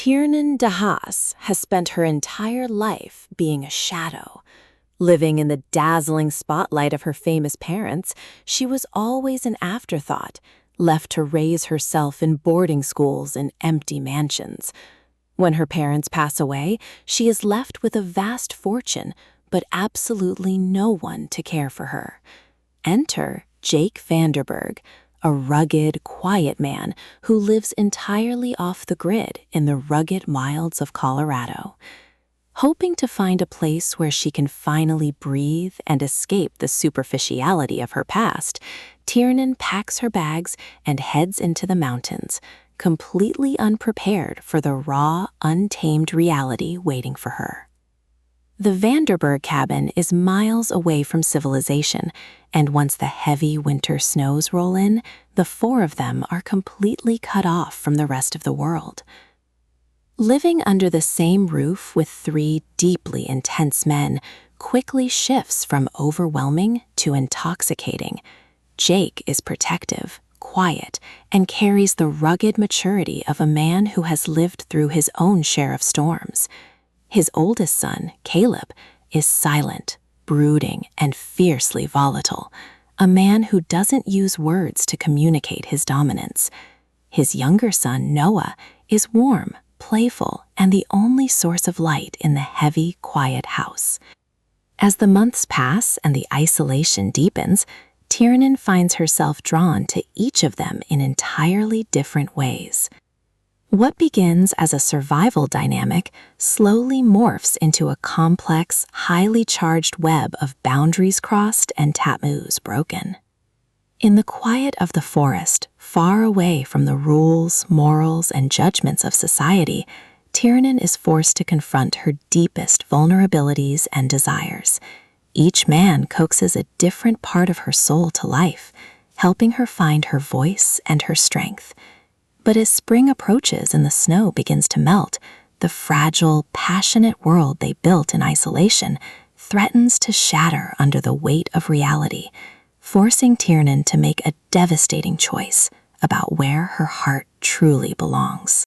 Tiernan de Haas has spent her entire life being a shadow. Living in the dazzling spotlight of her famous parents, she was always an afterthought, left to raise herself in boarding schools and empty mansions. When her parents pass away, she is left with a vast fortune, but absolutely no one to care for her. Enter Jake Berg, a rugged, quiet man who lives entirely off the grid in the rugged wilds of Colorado. Hoping to find a place where she can finally breathe and escape the superficiality of her past, Tiernan packs her bags and heads into the mountains, completely unprepared for the raw, untamed reality waiting for her. The Vanderberg cabin is miles away from civilization, and once the heavy winter snows roll in, the four of them are completely cut off from the rest of the world. Living under the same roof with three deeply intense men quickly shifts from overwhelming to intoxicating. Jake is protective, quiet, and carries the rugged maturity of a man who has lived through his own share of storms. His oldest son, Kaleb, is silent, brooding, and fiercely volatile, a man who doesn't use words to communicate his dominance. His younger son, Noah, is warm, playful, and the only source of light in the heavy, quiet house. As the months pass and the isolation deepens, Tiernan finds herself drawn to each of them in entirely different ways. What begins as a survival dynamic slowly morphs into a complex, highly charged web of boundaries crossed and taboos broken. In the quiet of the forest, far away from the rules, morals, and judgments of society, Tiernan is forced to confront her deepest vulnerabilities and desires. Each man coaxes a different part of her soul to life, helping her find her voice and her strength. But as spring approaches and the snow begins to melt, the fragile, passionate world they built in isolation threatens to shatter under the weight of reality, forcing Tiernan to make a devastating choice about where her heart truly belongs.